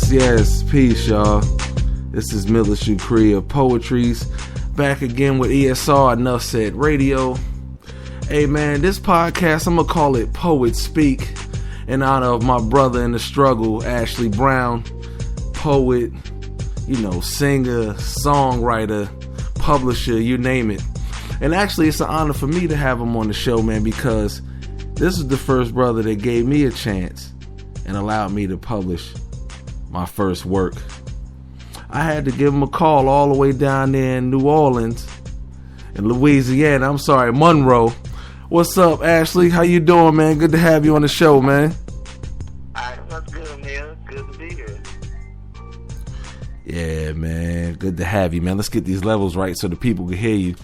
Yes. Peace, y'all. This is Miller Shukri of Poetries, back again with E.S.R. Enough Said Radio. Hey, man, this podcast, I'm going to call it Poet Speak, in honor of my brother in the struggle, Ashley Brown. Poet, singer, songwriter, publisher, you name it. And actually, it's an honor for me to have him on the show, man, because this is the first brother that gave me a chance and allowed me to publish my first work. I had to give him a call all the way down there in New Orleans, in Louisiana. I'm sorry, Monroe. What's up, Ashley? How you doing, man? Good to have you on the show, man. What's good, man? Good to be here. Yeah, man. Good to have you, man. Let's get these levels right so the people can hear you.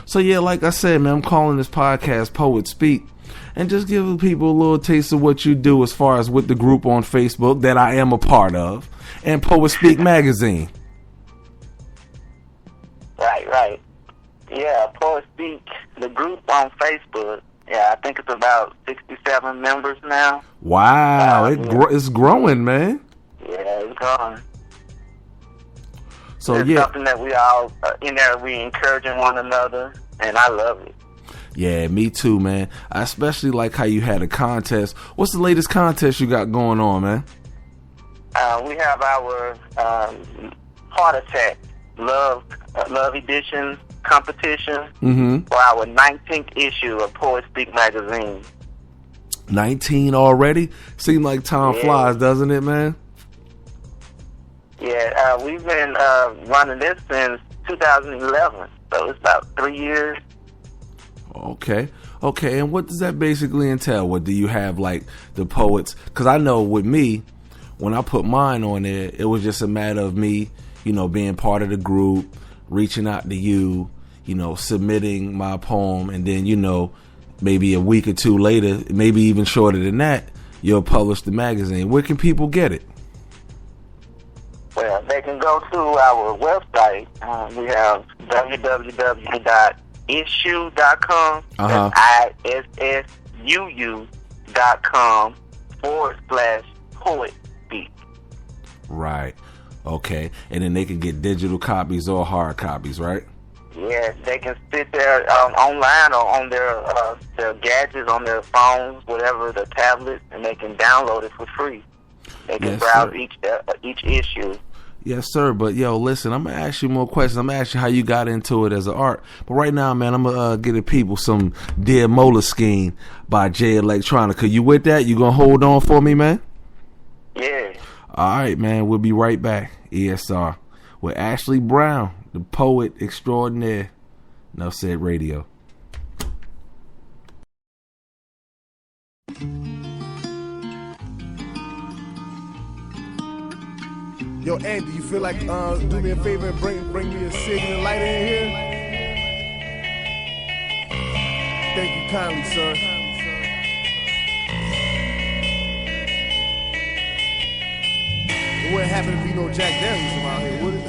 So, yeah, like I said, man, I'm calling this podcast Poet Speak. And just give people a little taste of what you do as far as with the group on Facebook that I am a part of, and Poet Speak magazine. Right. Yeah, Poet Speak, the group on Facebook. Yeah, I think it's about 67 members now. Wow, it's growing, man. Yeah, it's growing. So it's something that we all in there, we encouraging one another, and I love it. Yeah, me too, man. I especially like how you had a contest. What's the latest contest you got going on, man? We have our Heart Attack Love Edition competition for our 19th issue of Poet Speak magazine. 19 already? Seems like time flies, doesn't it, man? Yeah, we've been running this since 2011, so it's about 3 years. Okay, and what does that basically entail? What do you have, like, the poets? Because I know with me, when I put mine on there, it was just a matter of me, being part of the group, reaching out to you, submitting my poem, and then, maybe a week or two later, maybe even shorter than that, you'll publish the magazine. Where can people get it? Well, they can go to our website. We have www.issuu.com. That's ISSUU.com/poet speak. Right. Okay. And then they can get digital copies or hard copies, right? Yeah, they can sit there online or on their gadgets, on their phones, whatever, the tablets, and they can download it for free. They can browse each issue. Yes, sir. But, listen, I'm going to ask you more questions. I'm going to ask you how you got into it as an art. But right now, man, I'm going to get the people some Dear Moleskine by J Electronica. You with that? You going to hold on for me, man? Yeah. All right, man. We'll be right back. E.S.R. with Ashley Brown, the poet extraordinaire. Enough Said Radio. Yo, Andy, you feel like do me a favor and bring me a cig and a lighter in here? Thank you kindly, sir. It wouldn't happen to be no Jack Daniels around here, would it?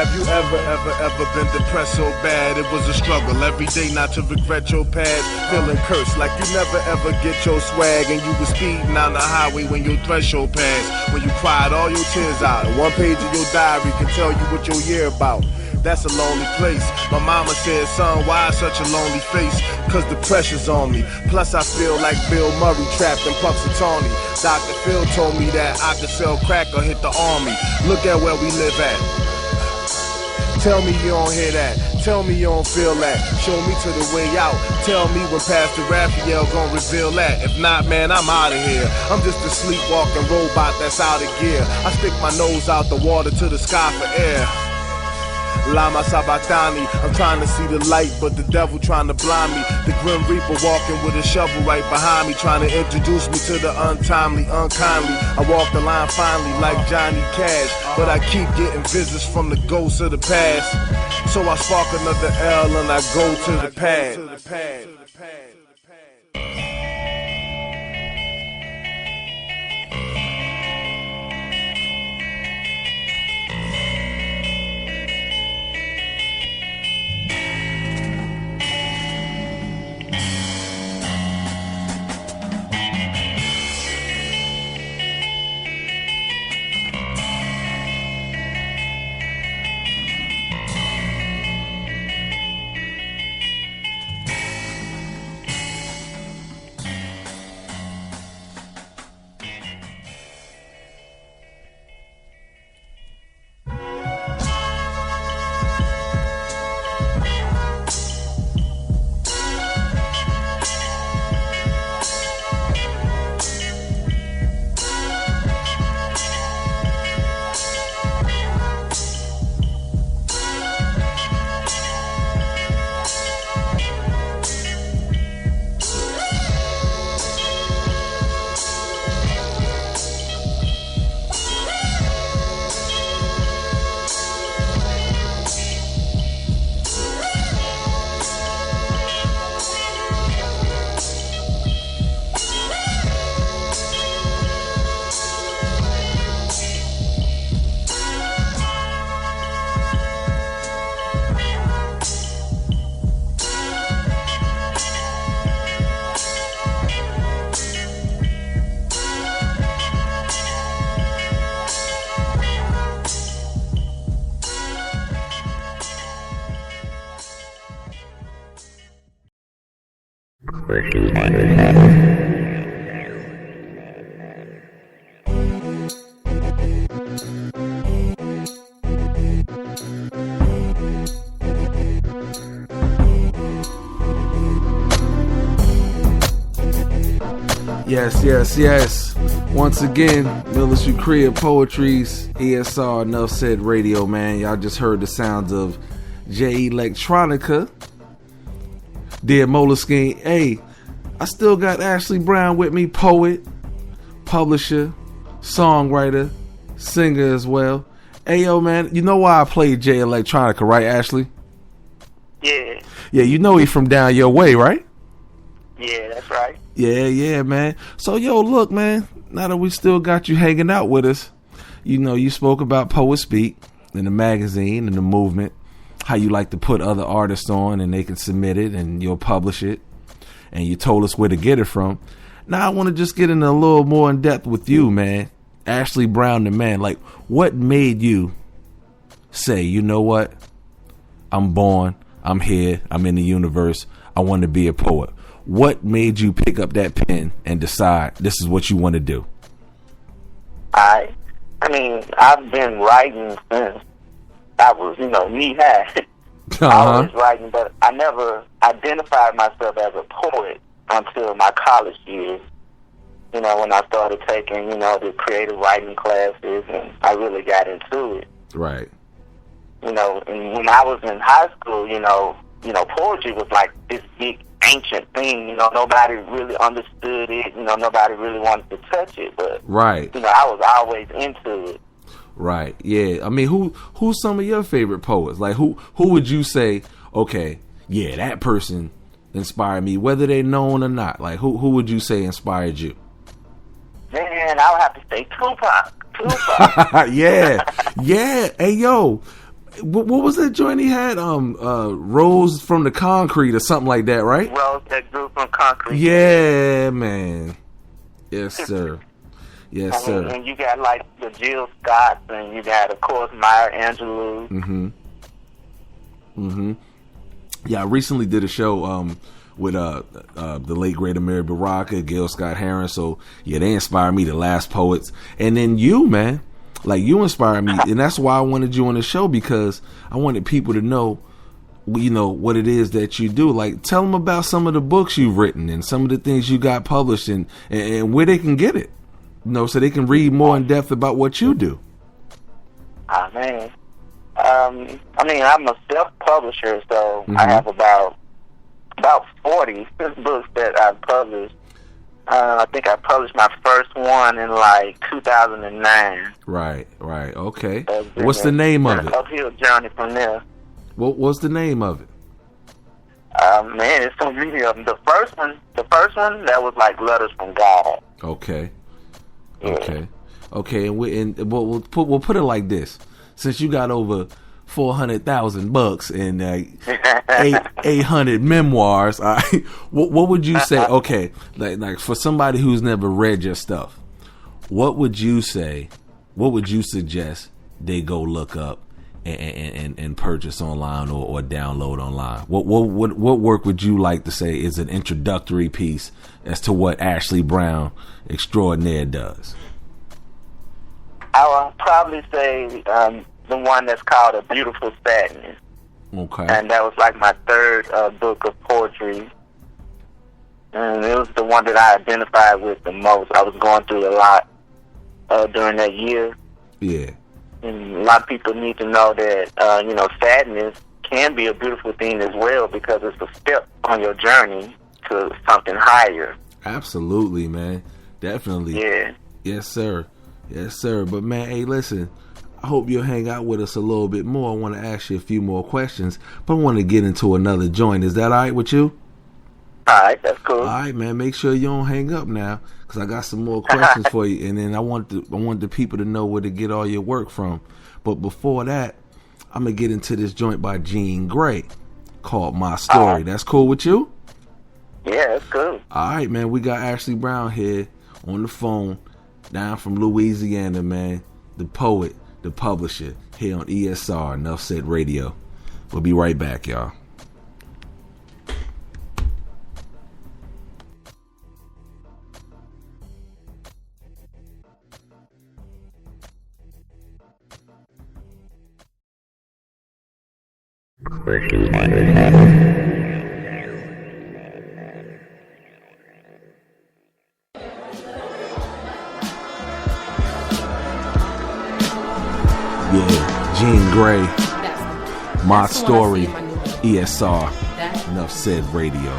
Have you ever been depressed so bad it was a struggle every day not to regret your past? Feeling cursed like you never ever get your swag, and you was speeding down the highway when your threshold passed. When you cried all your tears out, and one page of your diary can tell you what your year about. That's a lonely place. My mama said, son, why such a lonely face? Cause the pressure's on me. Plus I feel like Bill Murray trapped in Punxsutawney. Dr. Phil told me that I could sell crack or hit the army. Look at where we live at. Tell me you don't hear that. Tell me you don't feel that. Show me to the way out. Tell me when Pastor Raphael gon' reveal that. If not, man, I'm out of here. I'm just a sleepwalking robot that's out of gear. I stick my nose out the water to the sky for air. Lama Sabatani, I'm trying to see the light, but the devil trying to blind me. The Grim Reaper walking with a shovel right behind me, trying to introduce me to the untimely, unkindly. I walk the line finally like Johnny Cash, but I keep getting visits from the ghosts of the past. So I spark another L and I go to the pad. Yes. Once again, Military Creative Poetry's E.S.R. Enough Said Radio, man. Y'all just heard the sounds of J Electronica. Dear Moleskine. Hey, I still got Ashley Brown with me, poet, publisher, songwriter, singer as well. Hey, yo, man, you know why I played J Electronica, right, Ashley? Yeah. Yeah, you know he from down your way, right? Yeah, that's right. Yeah, man. So, yo, look, man, now that we still got you hanging out with us, you know, you spoke about Poet Speak in the magazine and the movement, how you like to put other artists on and they can submit it and you'll publish it, and you told us where to get it from. Now I want to just get in a little more in depth with you, man. Ashley Brown, the man. Like, what made you say, you know what? I'm born, I'm here, I'm in the universe, I want to be a poet. What made you pick up that pen and decide this is what you want to do? I mean, I've been writing since I was, knee high. I was writing, but I never identified myself as a poet until my college years. When I started taking, the creative writing classes, and I really got into it. Right. And when I was in high school, poetry was like this big ancient thing. Nobody really understood it. Nobody really wanted to touch it. But right. I was always into it. Right. Yeah. I mean, who's some of your favorite poets? Like, who would you say? Okay, yeah, that person inspired me, whether they known or not. Like, who would you say inspired you? Man, I would have to say Tupac. Yeah. Hey, yo. What was that joint he had? Rose from the Concrete or something like that, right? Rose that grew from concrete. Yeah, man. Yes, sir. Yes, sir. And you got like the Jill Scotts, and you got, of course, Maya Angelou. Yeah, I recently did a show with the late great Mary Baraka, Gail Scott Heron. So yeah, they inspired me, the Last Poets, and then you, man. Like, you inspired me, and that's why I wanted you on the show, because I wanted people to know, you know, what it is that you do. Like, tell them about some of the books you've written and some of the things you got published, and where they can get it, you know, so they can read more in depth about what you do. Ah, man. I mean, I'm a self-publisher, so I have about 40 books that I've published. I think I published my first one in like 2009. Right, okay. What's the name of it? Uphill journey from there. What's the name of it? Man, it's so many of them. The first one, that was like Letters from God. Okay. Yeah. Okay, and we'll put it like this: since you got over 400,000 bucks and 800 memoirs, what would you say? Okay, like for somebody who's never read your stuff, what would you say? What would you suggest they go look up and purchase online or download online? What work would you like to say is an introductory piece as to what Ashley Brown Extraordinaire does? I would probably say the one that's called A Beautiful Sadness. Okay. And that was like my third book of poetry. And it was the one that I identified with the most. I was going through a lot during that year. Yeah. And a lot of people need to know that, you know, sadness can be a beautiful thing as well, because it's a step on your journey to something higher. Absolutely, man. Definitely. Yeah. Yes, sir. Yes, sir. But, man, hey, listen, I hope you'll hang out with us a little bit more. I want to ask you a few more questions, but I want to get into another joint. Is that all right with you? All right, that's cool. All right, man. Make sure you don't hang up now, because I got some more questions for you, and then I want the people to know where to get all your work from. But before that, I'm gonna get into this joint by Jean Grae called My Story. That's cool with you? Yeah, that's cool. All right, man. We got Ashley Brown here on the phone, down from Louisiana, man. The poet, the publisher, here on E.S.R. Enough Said Radio. We'll be right back, y'all. Yeah, Jean Grae, My Story, E.S.R. Enough Said Radio.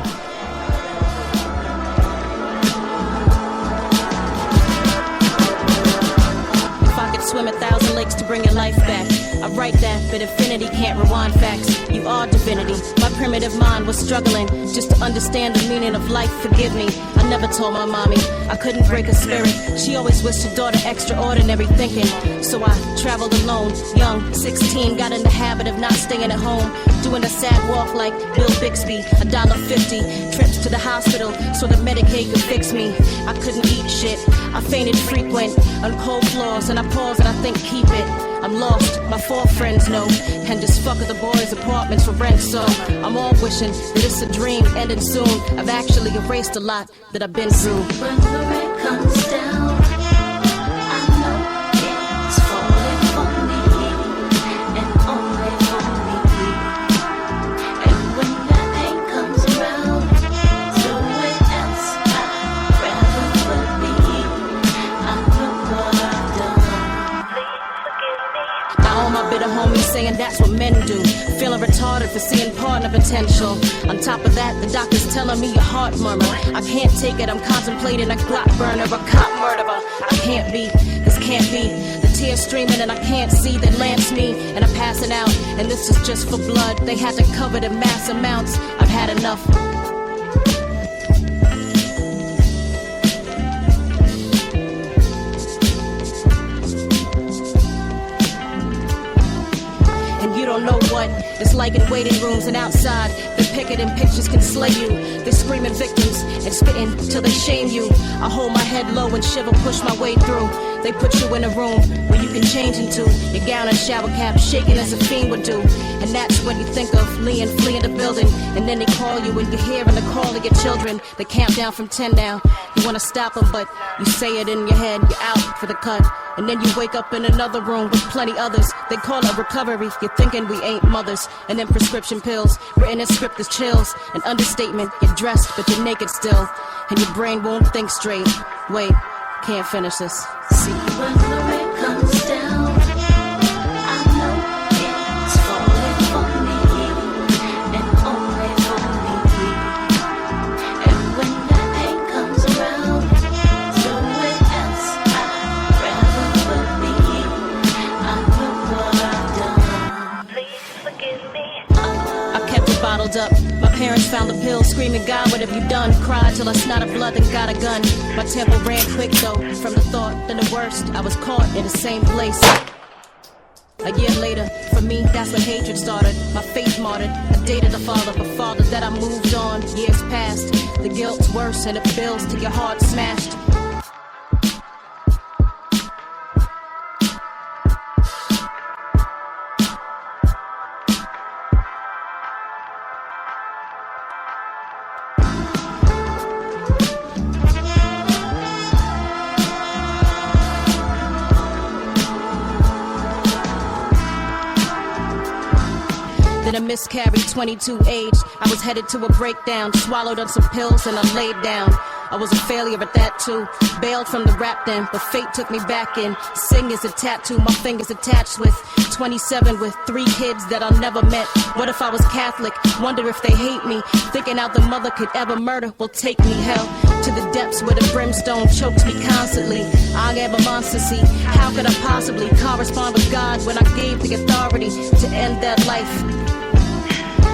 If I could swim 1,000 lakes to bring your life back, I write that, but infinity can't rewind facts. You are divinity. My primitive mind was struggling just to understand the meaning of life. Forgive me, I never told my mommy I couldn't break her spirit. She always wished her daughter extraordinary thinking. So I traveled alone, young, 16, got in the habit of not staying at home, doing a sad walk like Bill Bixby, $1.50, trips to the hospital so the Medicaid could fix me. I couldn't eat shit, I fainted frequent on cold floors, and I pause and I think, keep it. I'm lost, my 4 friends know, and just fuck with the boys' apartments for rent. So I'm all wishing that it's a dream ending soon. I've actually erased a lot that I've been through. When the rain comes down, I know it's falling for me, and only for me. And when that pain comes around, somewhere else I'd rather would be. I know what I've done. Please forgive me. Now all my bitter homies saying that's what men do, feeling retarded for seeing partner potential. On top of that, the doctor's telling me your heart murmur. I can't take it, I'm contemplating a clock burner, a cop murderer. I can't be, this can't be. The tears streaming and I can't see, they lance me and I'm passing out. And this is just for blood, they had to cover it in mass amounts. I've had enough. like in waiting rooms and outside. The picketing pictures can slay you. They're screaming victims and spitting till they shame you. I hold my head low and shiver, push my way through. They put you in a room where you can change into your gown and shower cap, shaking as a fiend would do. And that's when you think of fleeing the building. And then they call you and you're hearing the call of your children. They count down from 10 now. You wanna stop them, but you say it in your head. You're out for the cut. And then you wake up in another room with plenty others. They call it recovery. You're thinking we ain't mothers. And then prescription pills, written in script is chills. An understatement, you're dressed but you're naked still. And your brain won't think straight. Wait, can't finish this. See, when the rain comes down, I know it's falling for me, and only for me. And when that pain comes around, somewhere else I'd rather believe. I know what I've done. Please forgive me. I kept it bottled up. My parents found the pill, screaming, God, what have you done? Cried till I snot of blood and got a gun. My tempo ran quick though, from the thought, then the worst. I was caught in the same place. A year later, for me, that's when hatred started. My faith martyred. I dated a father, but father that I moved on. Years passed. The guilt's worse, and it builds till your heart smashed. Then a miscarried 22 age. I was headed to a breakdown, swallowed on some pills and I laid down. I was a failure at that too. Bailed from the rap then, but fate took me back in. Sing is a tattoo my fingers attached with. 27 with 3 kids that I never met. What if I was Catholic? Wonder if they hate me. Thinking out the mother could ever murder will take me hell to the depths where the brimstone chokes me constantly. I am a monster, see. How could I possibly correspond with God when I gave the authority to end that life?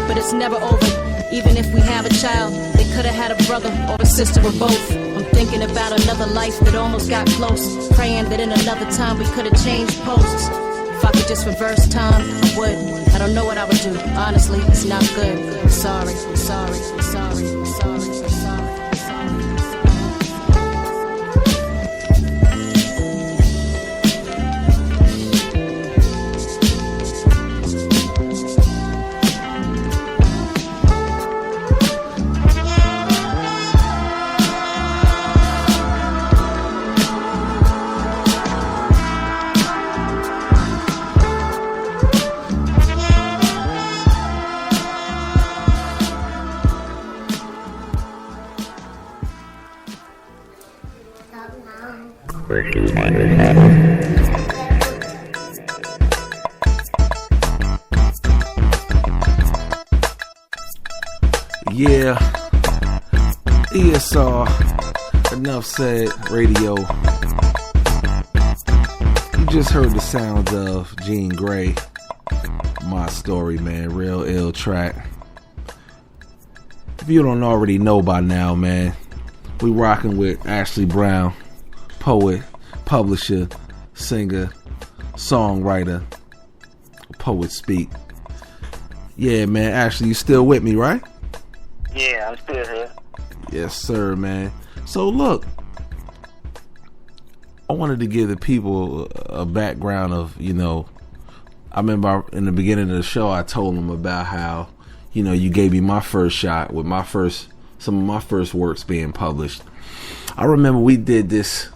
But it's never over. Even if we have a child, they could have had a brother or a sister or both. I'm thinking about another life that almost got close. Praying that in another time we could have changed posts. If I could just reverse time, I would. I don't know what I would do. Honestly, it's not good. I'm sorry, I'm sorry, I'm sorry, I'm sorry, I'm sorry, I'm sorry. Yeah, E.S.R. Enough said. Radio. You just heard the sounds of Jean Grey. My Story, man. Real ill track. If you don't already know by now, man, we rocking with Ashley Brown, poet, publisher, singer, songwriter, poet speak. Yeah, man. Ashley, you still with me, right? Yeah, I'm still here. Yes, sir, man. So look, I wanted to give the people a background of, I remember in the beginning of the show I told them about how, you gave me my first shot with some of my first works being published. I remember we did this.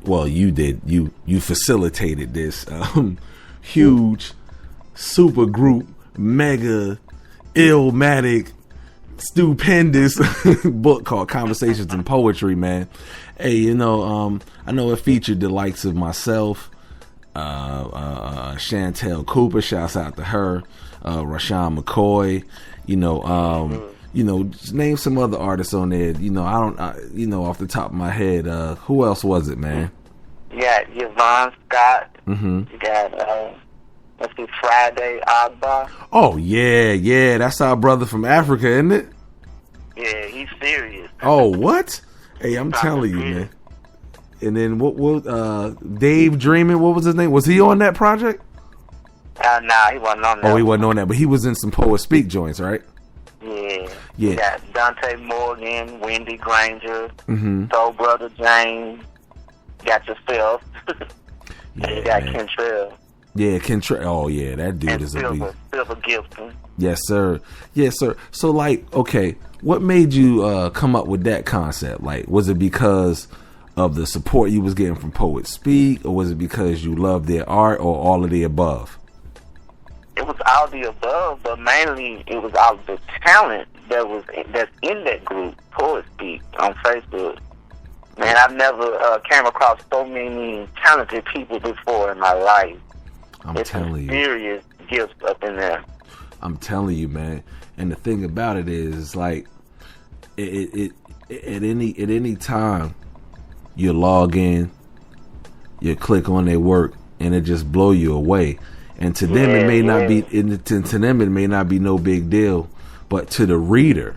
Well, you did. You facilitated this huge, super group, mega, illmatic, stupendous book called Conversations in Poetry, man. Hey, I know it featured the likes of myself, Chantel Cooper, shouts out to her, Rashawn McCoy, just name some other artists on there. Off the top of my head, who else was it, man? You got Yvonne Scott. Mm-hmm. You got Friday Agba. Oh yeah, that's our brother from Africa, isn't it? Yeah, he's serious. Oh, what? Hey, I'm telling you, man. And then what Dave Dreaming, what was his name? Was he on that project? Nah, he wasn't on that. Oh, he wasn't on that, but he was in some Poet Speak joints, right? Yeah. Yeah. You got Dante Morgan, Wendy Granger, Mm-hmm. Soul Brother James. Got yourself. Yeah, and you got man. Kentrell. Yeah, Kentrell. Oh, yeah, that dude And is a beast. Silver Gibson. Yes, sir. Yes, sir. So, like, okay, what made you come up with that concept? Like, was it because of the support you was getting from Poet Speak, or was it because you loved their art, or all of the above? It was all the above, but mainly it was all the talent that's in that group, Poet Speak, on Facebook. Man, I've never came across so many talented people before in my life. I'm telling you. Serious gifts up in there. I'm telling you, man. And the thing about it is, like, it at any time you log in, you click on their work, and it just blow you away. And to them, it may not be. To them, it may not be no big deal, but to the reader,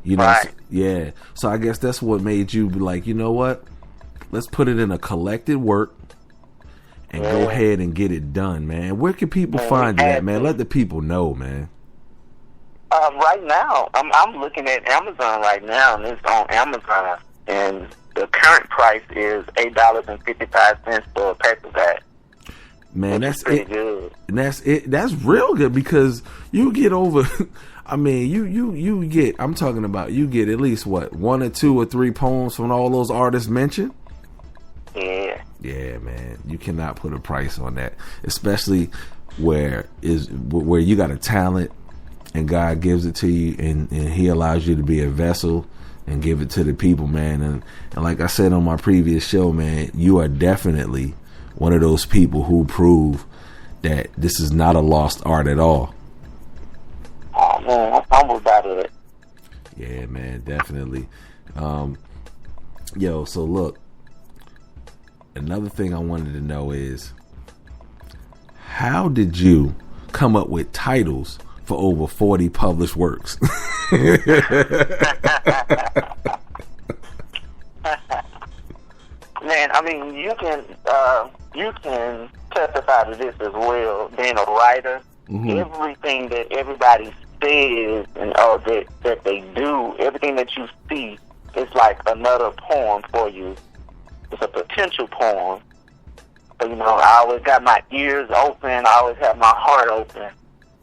you know, right. Yeah. So I guess that's what made you be like, you know what? Let's put it in a collected work and go ahead and get it done, man. Where can people find you at, man? Let the people know, man. Right now, I'm looking at Amazon right now, and it's on Amazon, and the current price is $8.55 for a paperback. Man, that's pretty good. And that's it. That's real good because you get over. I mean, you get. I'm talking about you get at least what 1 or 2 or 3 poems from all those artists mentioned. Yeah. Yeah, man. You cannot put a price on that, especially where you got a talent and God gives it to you, and He allows you to be a vessel and give it to the people, man. And like I said on my previous show, man, you are definitely one of those people who prove that this is not a lost art at all. Oh man, I'm humbled about it. Yeah, man, definitely. Yo, so look, another thing I wanted to know is, how did you come up with titles for over 40 published works? Man, I mean, you can testify to this as well. Being a writer, everything that everybody says and that they do, everything that you see, is like another poem for you. It's a potential poem. So, you know, I always got my ears open. I always have my heart open.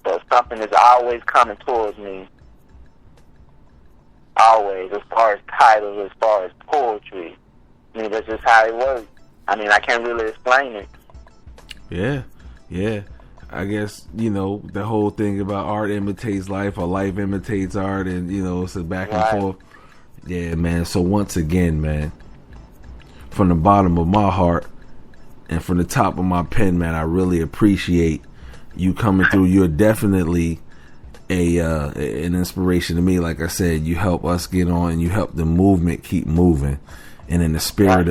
So something is always coming towards me. Always, as far as titles, as far as poetry. I mean, that's just how it works. I mean, I can't really explain it. Yeah. I guess, you know, the whole thing about art imitates life, or life imitates art, and, you know, it's a back and forth. Yeah, man. So once again, man, from the bottom of my heart and from the top of my pen, man, I really appreciate you coming through. You're definitely an inspiration to me. Like I said, you help us get on, and you help the movement keep moving. And in the spirit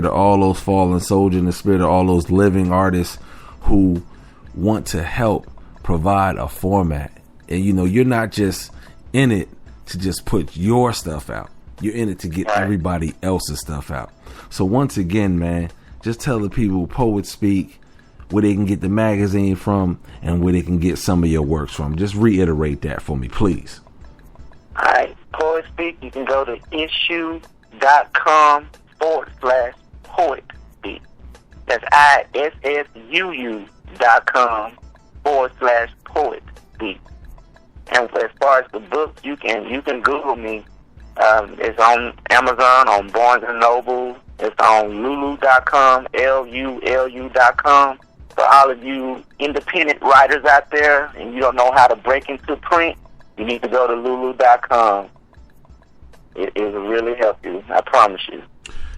of all those fallen soldiers, in the spirit of all those living artists who want to help provide a format. And, you know, you're not just in it to just put your stuff out. You're in it to get everybody else's stuff out. So once again, man, just tell the people Poet Speak, where they can get the magazine from, and where they can get some of your works from. Just reiterate that for me, please. All right. Poet Speak, you can go to issue.com/Poet Speak. That's ISSUU.com/Poet Speak. And as far as the book, you can Google me. It's on Amazon, on Barnes & Noble. It's on Lulu.com, LULU.com. For all of you independent writers out there and you don't know how to break into print, you need to go to Lulu.com. It will really help you, I promise you.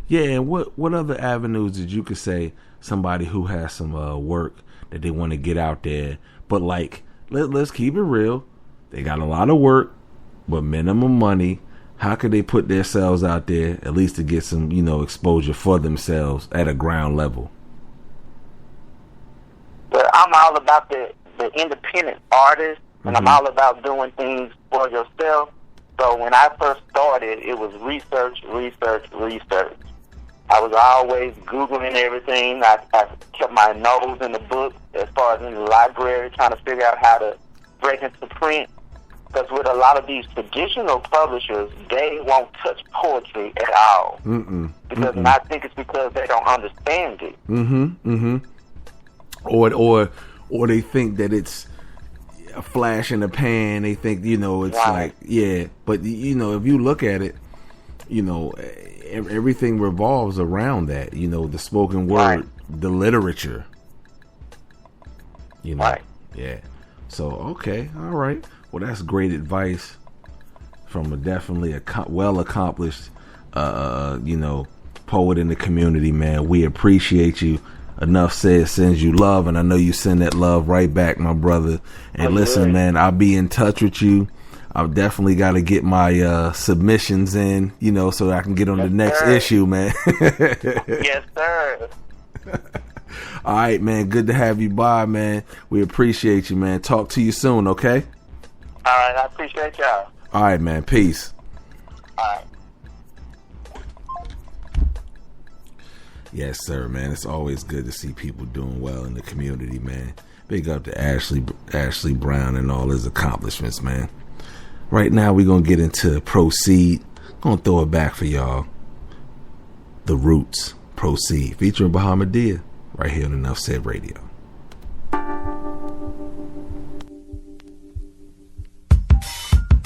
Yeah, and what other avenues did you could say somebody who has some work that they want to get out there, but like, let's keep it real. They got a lot of work, but minimum money. How could they put themselves out there at least to get some, you know, exposure for themselves at a ground level? Well, I'm all about the independent artist, and I'm all about doing things for yourself. So when I first started, it was research. I was always Googling everything. I kept my nose in the book as far as in the library, trying to figure out how to break into print. Because with a lot of these traditional publishers, they won't touch poetry at all. Because and I think it's because they don't understand it. Or they think that it's a flash in the pan. They think, you know, it's like, yeah. But, you know, if you look at it, you know, everything revolves around that. You know, the spoken word, the literature. You know, yeah. So, okay, all right. Well, that's great advice from a definitely well accomplished, you know, poet in the community, man. We appreciate you. Enough Said sends you love, and I know you send that love right back, my brother. And listen, man, I'll be in touch with you. I've definitely got to get my submissions in, you know, so that I can get on the next issue, man. Yes, sir. All right, man. Good to have you by, man. We appreciate you, man. Talk to you soon, okay? All right, I appreciate y'all. All right, man. Peace. All right. Yes, sir, man. It's always good to see people doing well in the community, man. Big up to Ashley Brown and all his accomplishments, man. Right now, we're going to get into Proceed. Going to throw it back for y'all. The Roots, Proceed, featuring Bahamadia, right here on Enough Said Radio.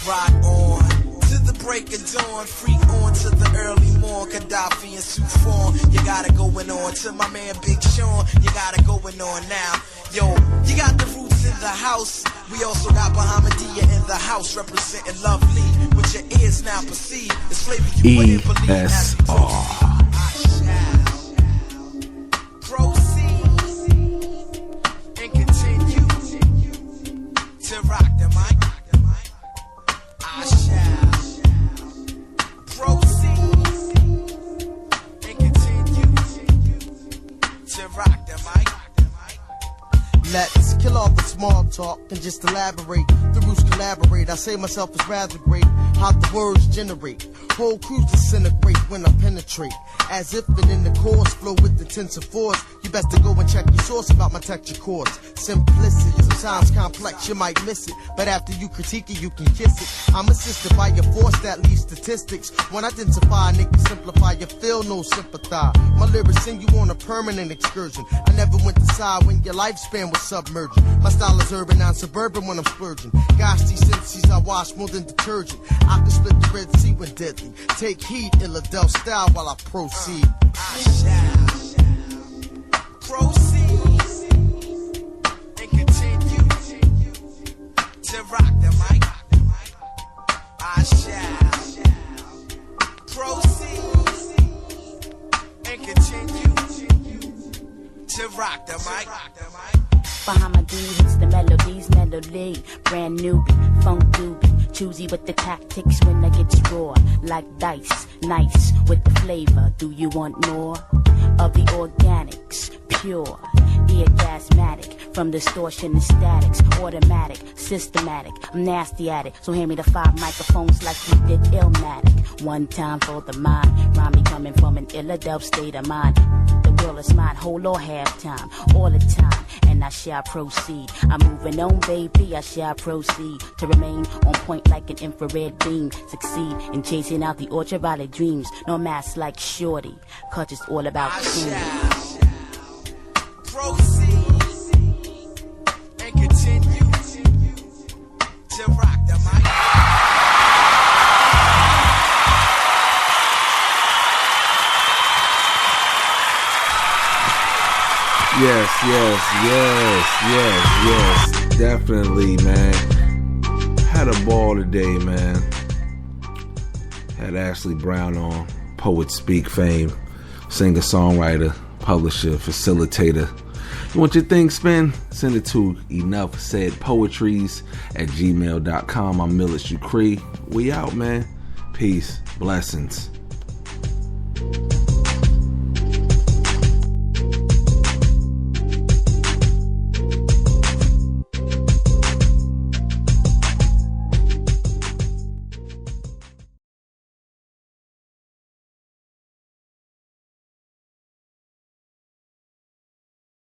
Rock on to the break of dawn, freak on to the early morn. Gaddafi and Sufon, you got it going on. To my man Big Sean, you got it going on now. Yo, you got the Roots in the house. We also got Bahamadia in the house, representing lovely. With your ears now perceive, it's flavor you wouldn't believe. E.S.R. Proceed and continue to rock the mic. I shall proceed and continue to rock the mic. Let's kill all the small talk and just elaborate. The Roots collaborate. I say myself is rather great. How the words generate. Whole crews disintegrate when I penetrate. As if and in the chorus flow with intensive force. You best to go and check your source about my texture chords. Simplicity, sometimes complex, you might miss it. But after you critique it, you can kiss it. I'm assisted by your force that leaves statistics. When I identify, niggas simplify, you feel no sympathize. My lyrics send you on a permanent excursion. I never went to side when your lifespan was submerging. My style is urban, not suburban when I'm splurging. Gosh, these senses I wash more than detergent. I can split the Red Sea when deadly. Take heed, Illadelph style while I proceed. I shall proceed and continue to rock the mic. I shall proceed and continue to rock the mic. Bahamadia hits the melodies, melody, brand newbie, funk doobie, choosy with the tactics when I get raw, like dice, nice with the flavor. Do you want more of the organics, pure, orgasmatic, from distortion to statics, automatic, systematic, I'm nasty at it, so hand me the 5 microphones like we did Illmatic. One time for the mind, rhyme me coming from an Illadelph state of mind. The world is mine, whole or half time, all the time, and I shall proceed. I'm moving on, baby, I shall proceed to remain on point like an infrared beam. Succeed in chasing out the ultraviolet dreams. No mask like Shorty, cause it's all about clean. Proceed and continue to rock the mic. Yes. Definitely, man. Had a ball today, man. Had Ashley Brown on, Poet Speak fame, singer, songwriter, publisher, facilitator. You want your thing spin? Send it to enoughsaidpoetries@gmail.com. I'm Millis Ucree. We out, man. Peace. Blessings.